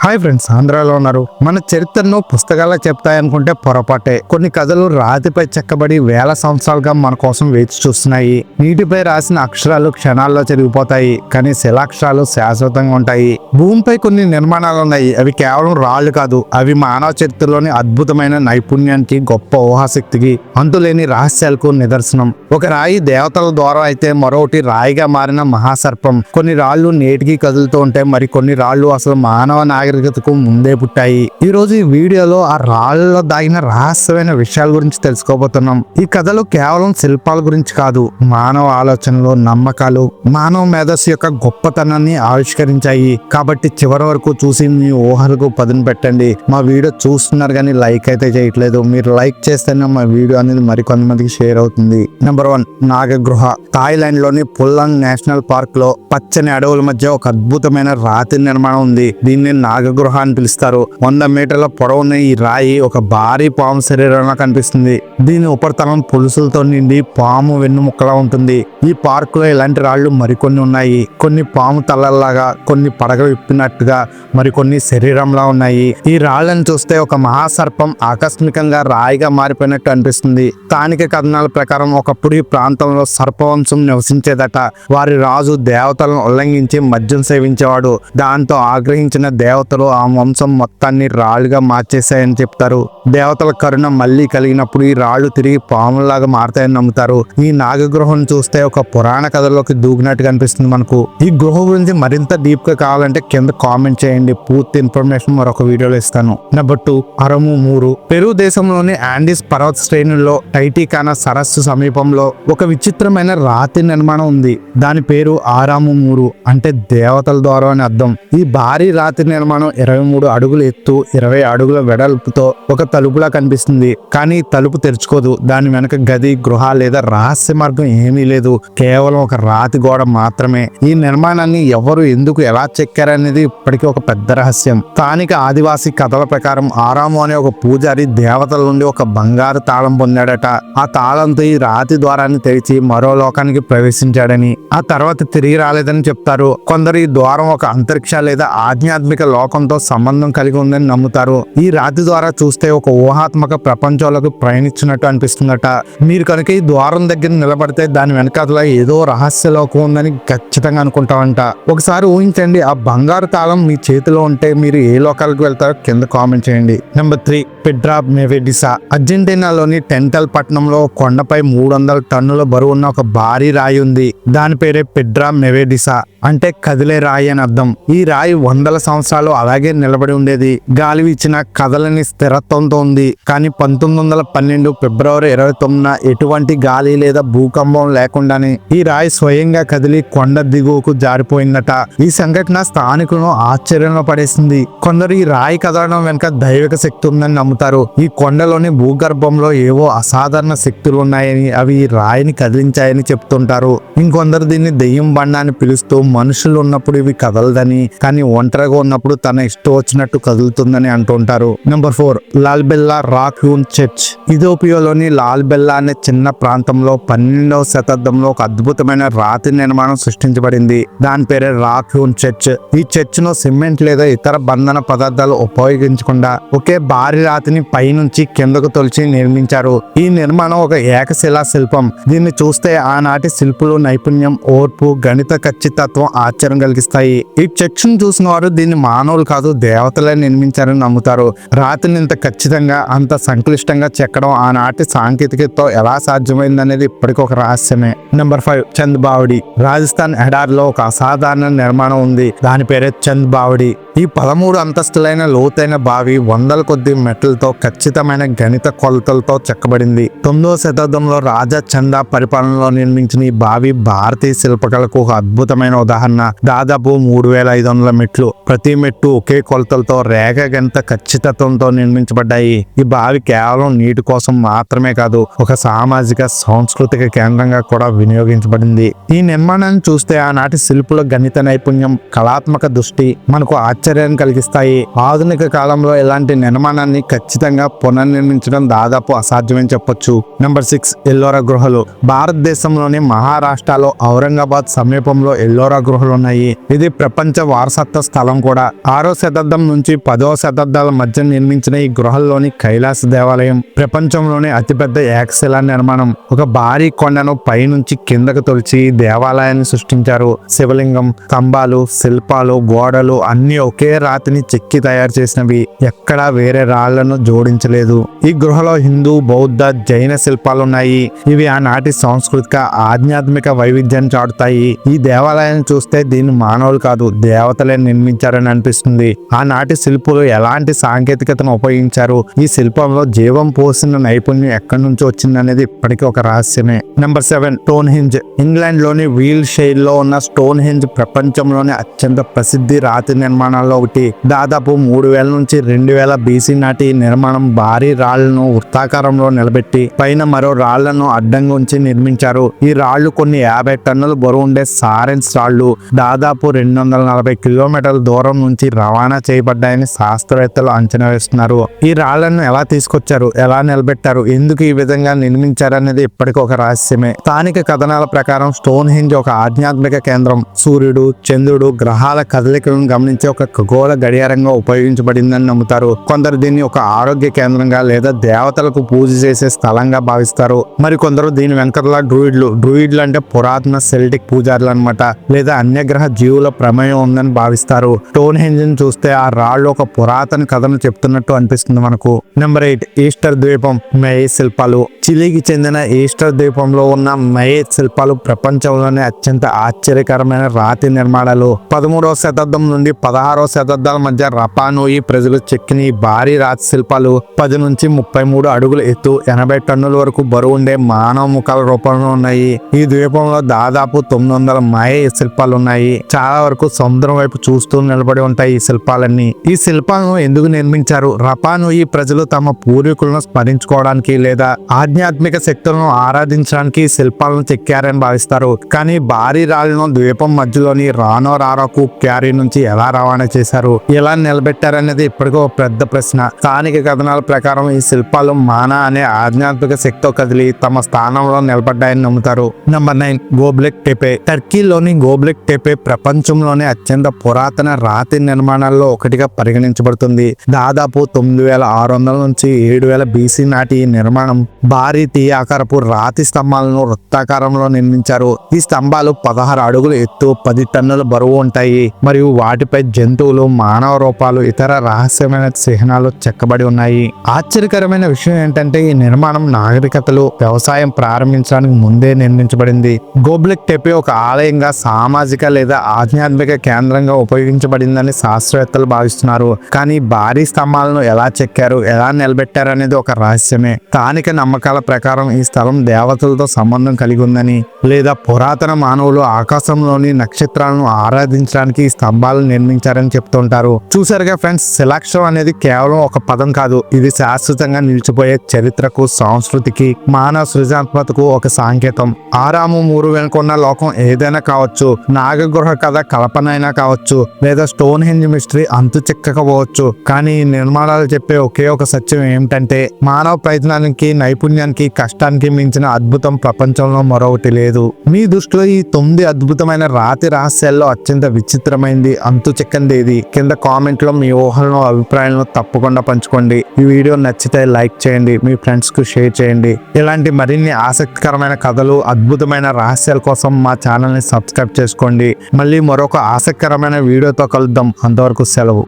Hi friends, ఆంధ్రాలో ఉన్నారు. మన చరిత్రను పుస్తకాల్లో చెప్తాయనుకుంటే పొరపాటే. కొన్ని కథలు రాతిపై చెక్కబడి వేల సంవత్సరాలుగా మన కోసం వేచి చూస్తున్నాయి. నీటిపై రాసిన అక్షరాలు క్షణాల్లో చెరిగిపోతాయి, కానీ శిలాక్షరాలు శాశ్వతంగా ఉంటాయి. భూమిపై కొన్ని నిర్మాణాలు ఉన్నాయి. అవి కేవలం రాళ్లు కాదు, అవి మానవ చరిత్రలోని అద్భుతమైన నైపుణ్యానికి, గొప్ప ఊహాశక్తికి, అంతులేని రహస్యాలకు నిదర్శనం. ఒక రాయి దేవతల ద్వారా అయితే మరొకటి రాయిగా మారిన మహాసర్పం. కొన్ని రాళ్లు నేటికి కదులుతూ ఉంటే మరి కొన్ని రాళ్లు అసలు మానవ నాగరికతకు ముందే పుట్టాయి. ఈ రోజు ఈ వీడియోలో ఆ రాళ్లలో దాగిన రహస్యమైన విషయాల గురించి తెలుసుకోబోతున్నాం. ఈ కథలు కేవలం శిల్పాల గురించి కాదు, మానవ ఆలోచనలు, నమ్మకాలు, మానవ మేధస్సు యొక్క గొప్పతనాన్ని ఆవిష్కరించాయి. కాబట్టి చివరి వరకు చూసి మీ ఊహలకు పదును పెట్టండి. మా వీడియో చూస్తున్నారు కానీ లైక్ అయితే చేయట్లేదు. మీరు లైక్ చేస్తేనే మా వీడియో అనేది మరికొంతమందికి షేర్ అవుతుంది. నెంబర్ 1, నాగగృహ. థాయిలాండ్ లోని పుల్లాంగ్ నేషనల్ పార్క్ లో పచ్చని అడవుల మధ్య ఒక అద్భుతమైన రాతి నిర్మాణం ఉంది. దీన్ని నాగగృహ అని పిలుస్తారు. 100 మీటర్ల పొడవున్న ఈ రాయి ఒక భారీ పాము శరీరంలో కనిపిస్తుంది. దీని ఉపరితలం పులుసులతో నిండి పాము వెన్నుముక్కలా ఉంటుంది. ఈ పార్క్ లో ఇలాంటి రాళ్లు మరికొన్ని ఉన్నాయి. కొన్ని పాము తలల్లాగా, కొన్ని పడగ విప్పినట్టుగా, మరికొన్ని శరీరంలా ఉన్నాయి. ఈ రాళ్లను చూస్తే ఒక మహాసర్పం ఆకస్మికంగా రాయిగా మారిపోయినట్టు అనిపిస్తుంది. స్థానిక కథనాల ప్రకారం ఒకప్పుడు ఈ ప్రాంతంలో సర్పవంశం నివసించేదట. వారి రాజు దేవతలను ఉల్లంఘించి మద్యం సేవించేవాడు. దాంతో ఆగ్రహించిన దేవతలు ఆ వంశం మొత్తాన్ని రాళ్లుగా మార్చేశాయని చెప్తారు. దేవతల కరుణ మళ్ళీ కలిగినప్పుడు ఈ రాళ్లు తిరిగి పాములాగా మారతాయని నమ్ముతారు. ఈ నాగగృహం చూస్తే ఒక పురాణ కథలోకి దూకినట్టుగా అనిపిస్తుంది మనకు. ఈ గృహ గురించి మరింత డీప్ గా కావాలంటే కింద కామెంట్ చేయండి. పూర్తి ఇన్ఫర్మేషన్ మరొక వీడియోలో ఇస్తాను. నెంబర్ 2, అరము మూరు. పెరు దేశంలోని ఆండీస్ పర్వత శ్రేణుల్లో టైటికానా సరస్సు సమీపంలో ఒక విచిత్రమైన రాతి నిర్మాణం ఉంది. దాని పేరు ఆరాము మూరు, అంటే దేవతల ద్వారా అని అర్థం. ఈ భారీ రాతి నిర్మాణం 23 అడుగుల ఎత్తు, 20 అడుగుల వెడల్పుతో ఒక తలుపులా కనిపిస్తుంది. కానీ తలుపు తెరుచుకోదు. దాని వెనక గది, గృహ లేదా రహస్య మార్గం ఏమీ లేదు. కేవలం ఒక రాతి గోడ మాత్రమే. ఈ నిర్మాణాన్ని ఎవరు, ఎందుకు, ఎలా చెక్కారనేది ఇప్పటికీ ఒక పెద్ద రహస్యం. స్థానిక ఆదివాసీ కథల ప్రకారం ఆరాము అనే ఒక పూజారి దేవతల నుండి ఒక బంగారు తాళం పొందాడట. ఆ తాళంతో ఈ రాతి ద్వారాన్ని తెరిచి మరో లోకానికి ప్రవేశించాడని, ఆ తర్వాత తిరిగి రాలేదని చెప్తారు. కొందరు ఈ ద్వారం ఒక అంతరిక్ష లేదా ఆధ్యాత్మిక లోకంతో సంబంధం కలిగి ఉందని నమ్ముతారు. ఈ రాతి ద్వారా చూస్తే ఒక ఊహాత్మక ప్రపంచంలోకి ప్రయాణించినట్టు అనిపిస్తుందట. మీరు కనుక ఈ ద్వారం దగ్గర నిలబడితే దాని వెనకాల ఏదో రహస్య లోకం ఉందని ఖచ్చితంగా అనుకుంటామంట. ఒకసారి ఊహించండి, ఆ బంగారు తాళం మీ చేతిలో ఉంటే మీరు ఏ లోకాలకు వెళ్తారో కింద కామెంట్ చేయండి. నెంబర్ 3, పెడ్రా మెవెడిసా. అర్జెంటీనాలోని టెంటల్ పట్టణంలో కొండపై 300 టన్నుల బరువున్న ఒక భారీ రాయి ఉంది. దాని పేరే పెడ్రా మెవెడిసా, అంటే కదిలే రాయి అని అర్థం. ఈ రాయి వందల సంవత్సరాలు అలాగే నిలబడి ఉండేది. గాలి వీచిన కదలని స్థిరత్వంతో ఉంది. కానీ 1912 ఫిబ్రవరి 29న ఎటువంటి గాలి లేదా భూకంపం లేకుండానే ఈ రాయి స్వయంగా కదిలి కొండ దిగువకు జారిపోయిందట. ఈ సంఘటన స్థానికులను ఆశ్చర్యంలో పడేసింది. కొందరు ఈ రాయి కదలడం వెనుక దైవిక శక్తి ఉందని నమ్ముతారు. ఈ కొండలోని భూగర్భంలో ఏవో అసాధారణ శక్తులు ఉన్నాయని, అవి ఈ రాయిని కదిలించాయని చెప్తుంటారు. ఇంకొందరు దీన్ని దెయ్యం బండ అని పిలుస్తూ మనుషులు ఉన్నప్పుడు ఇవి కదలదని, కానీ ఒంటరిగా ఉన్నప్పుడు తన ఇష్టం వచ్చినట్టు కదులుతుందని అంటుంటారు. Number 4, Lalibela rock hewn church. ఇథియోపియాలోని లాల్బెల్లా అనే చిన్న ప్రాంతంలో 12వ శతాబ్దంలో ఒక అద్భుతమైన రాతి నిర్మాణం సృష్టించబడింది. దాని పేరే రాక్ హ్యూన్ చర్చ్. ఈ చర్చ్ ను సిమెంట్ లేదా ఇతర బంధన పదార్థాలు ఉపయోగించకుండా ఒకే భారీ రాతిని పైనుంచి కిందకు తొలిచి నిర్మించారు. ఈ నిర్మాణం ఒక ఏకశిలా శిల్పం. దీన్ని చూస్తే ఆనాటి శిల్పులు నైపుణ్యం, ఓర్పు, గణిత ఖచ్చితత్వం ఆశ్చర్యం కలిగిస్తాయి. ఈ చర్చ్ ను చూసిన వారు దీన్ని మానవులు కాదు, దేవతలే నిర్మించారని నమ్ముతారు. రాతిని ఇంత ఖచ్చితంగా, అంత సంక్లిష్టంగా చెక్కడం ఆనాటి సాంకేతికతతో ఎలా సాధ్యమైందనేది ఇప్పటికీ ఒక రహస్యమే. నెంబర్ 5, చంద్ బావడి. రాజస్థాన్ ఎడారిలో ఒక అసాధారణ నిర్మాణం ఉంది. దాని పేరే చంద్ బావడి. ఈ 13 అంతస్తులైన లోతైన బావి వందల కొద్ది మెట్లతో ఖచ్చితమైన గణిత కొలతలతో చెక్కబడింది. 9వ శతాబ్దంలో రాజా చందా పరిపాలనలో నిర్మించిన ఈ బావి భారతీయ శిల్పకళకు ఒక అద్భుతమైన ఉదాహరణ. దాదాపు 3500 మెట్లు, ప్రతి మెట్టు ఒకే కొలతలతో రేఖ గణిత ఖచ్చితత్వంతో నిర్మించబడ్డాయి. ఈ బావి కేవలం నీటి కోసం మాత్రమే కాదు, ఒక సామాజిక, సాంస్కృతిక కేంద్రంగా కూడా వినియోగించబడింది. ఈ నిర్మాణాన్ని చూస్తే ఆనాటి శిల్పుల గణిత నైపుణ్యం, కళాత్మక దృష్టి మనకు ఆశ్చర్యాన్ని కలిగిస్తాయి. ఆధునిక కాలంలో ఇలాంటి నిర్మాణాన్ని ఖచ్చితంగా పునర్నిర్మించడం దాదాపు అసాధ్యమని చెప్పొచ్చు. నెంబర్ 6, ఎల్లోరా గృహలు. భారతదేశంలోని మహారాష్ట్రలో ఔరంగాబాద్ సమీపంలో ఎల్లోరా గృహలు ఉన్నాయి. ఇది ప్రపంచ వారసత్వ స్థలం కూడా. ఆ 6వ శతాబ్దం నుంచి 10వ శతాబ్దాల మధ్య నిర్మించిన ఈ గృహల్లోని కైలాస దేవాలయం ప్రపంచంలోని అతిపెద్ద ఏకశిలా నిర్మాణం. ఒక భారీ కొండను పైనుంచి కిందకు తొలిచి దేవాలయాన్ని సృష్టించారు. శివలింగం, స్తంభాలు, శిల్పాలు, గోడలు అన్ని ఒకే రాతిని చెక్కి తయారు చేసినవి. ఎక్కడా వేరే రాళ్లను జోడించలేదు. ఈ గృహలో హిందూ, బౌద్ధ, జైన శిల్పాలున్నాయి. ఇవి ఆనాటి సాంస్కృతిక, ఆధ్యాత్మిక వైవిధ్యాన్ని చాటుతాయి. ఈ దేవాలయాన్ని చూస్తే దీన్ని మానవులు కాదు దేవతలే నిర్మించారని అనిపిస్తుంది. ఆనాటి శిల్పులు ఎలాంటి సాంకేతికతను ఉపయోగించారు, ఈ శిల్పంలో జీవం పోసిన నైపుణ్యం ఎక్కడి నుంచి వచ్చిందనేది ఇప్పటికీ ఒక రహస్యమే. Number 7 Stonehenge. ఇంగ్లాండ్ లోని వీల్ షైర్లో ఉన్న స్టోన్ హెంజ్ ప్రపంచంలోని అత్యంత ప్రసిద్ధి రాతి నిర్మాణాల్లో ఒకటి. దాదాపు 3000 నుంచి 2000 BC నాటి ఈ నిర్మాణం భారీ రాళ్లను వృత్తాకారంలో నిలబెట్టి పైన మరో రాళ్లను అడ్డంగా ఉంచి నిర్మించారు. ఈ రాళ్లు కొన్ని 50 టన్నుల బరువు ఉండే సారెన్స్ రాళ్లు దాదాపు 240 కిలోమీటర్ల దూరం నుంచి రవాణా చేయబడ్డాయని శాస్త్రవేత్తలు అంచనా వేస్తున్నారు. ఈ రాళ్లను ఎలా తీసుకొచ్చారు, ఎలా నిలబెట్టారు, ఎందుకు ఈ విధంగా నిర్మించారనేది ఇప్పటికీ ఒక రహస్యమే. స్థానిక కథనాల ప్రకారం స్టోన్ హెంజ్ ఒక ఆధ్యాత్మిక కేంద్రం. సూర్యుడు, చంద్రుడు, గ్రహాల కదలికలను గమనించే ఒక ఖగోళ గడియారంగా ఉపయోగించబడిందని నమ్ముతారు. కొందరు దీన్ని ఒక ఆరోగ్య కేంద్రంగా లేదా దేవతలకు పూజ చేసే స్థలంగా భావిస్తారు. మరికొందరు దీని వెంకటలా డ్రూయిడ్లు అంటే పురాతన సెల్టిక్ పూజారులు అన్నమాట, లేదా అన్యగ్రహ జీవుల ప్రమేయం ఉందని భావిస్తారు. స్టోన్ హెంజ్ ని చూస్తే ఆ రాళ్లు ఒక పురాతన కథను చెప్తున్నట్టు అనిపిస్తుంది మనకు. నెంబర్ 8 ఈస్టర్ ద్వీపం. మయే శిల్పాలు. చిలీకి చెందిన ఈస్టర్ ద్వీపంలో ఉన్న మయే శిల్పాలు ప్రపంచంలోనే అత్యంత ఆశ్చర్యకరమైన రాతి నిర్మాణాలు. 13వ శతాబ్దం నుండి 16వ శతాబ్దాల మధ్య రపానూయి ప్రజలు చెక్కిన ఈ భారీ రాతి శిల్పాలు 10 నుంచి 33 అడుగుల ఎత్తు, 80 టన్నుల వరకు బరువు ఉండే మానవ ముఖాల రూపంలో ఉన్నాయి. ఈ ద్వీపంలో దాదాపు 900 మయే శిల్పాలు ఉన్నాయి. చాలా వరకు సముద్రం వైపు చూస్తూ నిలబడి ఉంటాయి ఈ శిల్పాలన్నీ. ఈ శిల్పాలను ఎందుకు నిర్మించారు? రపానూయి ప్రజలు తమ పూర్వీకులను స్మరించుకోవడానికి లేదా ఆధ్యాత్మిక శక్తులను ఆరాధించడానికి ఈ శిల్పాలను చెక్కారని భావిస్తారు. కానీ భారీ రాళ్లను ద్వీపం మధ్యలోని రానో రారాకు క్యారీ నుంచి ఎలా రవాణా చేశారు, ఎలా నిలబెట్టారనేది ఇప్పటికీ ఒక పెద్ద ప్రశ్న. స్థానిక కథనాల ప్రకారం ఈ శిల్పాలు మానా అనే ఆధ్యాత్మిక శక్తితో కదిలి తమ స్థానంలో నిలబడ్డాయని నమ్ముతారు. నెంబర్ 9 గోబ్లెక్ టెపే. టర్కీలోని గోబ్లెక్ టెపే ప్రపంచంలోనే అత్యంత పురాతన రాతి నిర్మాణాల్లో ఒకటిగా పరిగణించబడుతుంది. దాదాపు 9600 నుంచి 7000 BC నాటి ఈ నిర్మాణం భారీ టీ ఆకారపు రాతి స్తంభాలను వృత్తాకారంలో నిర్మించారు. ఈ స్తంభాలు 16 అడుగుల ఎత్తు, 10 టన్నుల బరువు ఉంటాయి మరియు వాటిపై జంతువులు, మానవ రూపాలు, ఇతర రహస్యమైన చిహ్నాలు చెక్కబడి ఉన్నాయి. ఆశ్చర్యకరమైన విషయం ఏంటంటే ఈ నిర్మాణం నాగరికతలు, వ్యవసాయం ప్రారంభించడానికి ముందే నిర్మించబడింది. గోబ్లెక్ టెపే ఒక ఆలయంగా, సామాజిక లేదా ఆధ్యాత్మిక కేంద్రంగా ఉపయోగించబడిందని శాస్త్రవేత్తలు భావిస్తున్నారు. కానీ భారీ స్తంభాలను ఎలా చెక్కారు, ఎలా నిలబెట్టారు అనేది ఒక రహస్యమే. స్థానిక నమ్మకాల ప్రకారం ఈ స్థలం దేవతలతో సంబంధం కలిగి ఉందని లేదా పురాతన మానవులు ఆకాశంలోని నక్షత్రాలను ఆరాధించడానికి ఈ స్తంభాలను నిర్మించారని చెప్తుంటారు. చూసారుగా ఫ్రెండ్స్, శిలాక్షరం అనేది కేవలం ఒక పదం కాదు. ఇది శాశ్వతంగా నిలిచిపోయే చరిత్రకు, సంస్కృతికి, మానవ సృజనాత్మకతకు ఒక సంకేతం. ఆరాము మూరు వెనుకున్న లోకం ఏదైనా కావచ్చు, నాగగృహ కథ కల్పన అయినా కావచ్చు, లేదా స్టోన్ హెంజ్ మిస్టరీ అంతు చిక్కకపోవచ్చు. కానీ ఈ నిర్మాణాలు చెప్పే ఒకే ఒక సత్యం ఏమిటంటే మానవ ప్రయత్నానికి, నైపుణ్యానికి, కష్టానికి మించిన అద్భుతం ప్రపంచంలో మరొకటి లేదు. మీ దృష్టిలో ఈ 9 అద్భుతమైన రాతి రహస్యాల్లో అత్యంత విచిత్రమైంది, అంతు చిక్కంది ఏది? కింద కామెంట్ లో మీ ఊహలను, అభిప్రాయాలను తప్పకుండా పంచుకోండి. ఈ వీడియో నచ్చితే లైక్ చేయండి, మీ ఫ్రెండ్స్ కు షేర్ చేయండి. ఇలాంటి మరిన్ని ఆసక్తికరమైన కథలు, అద్భుతమైన రహస్యాల కోసం మా ఛానల్ ని సబ్స్క్రైబ్ చేసుకోండి. మళ్ళీ మరొక ఆసక్తికరమైన వీడియోతో కలుద్దాం. అంతవరకు సెలవు.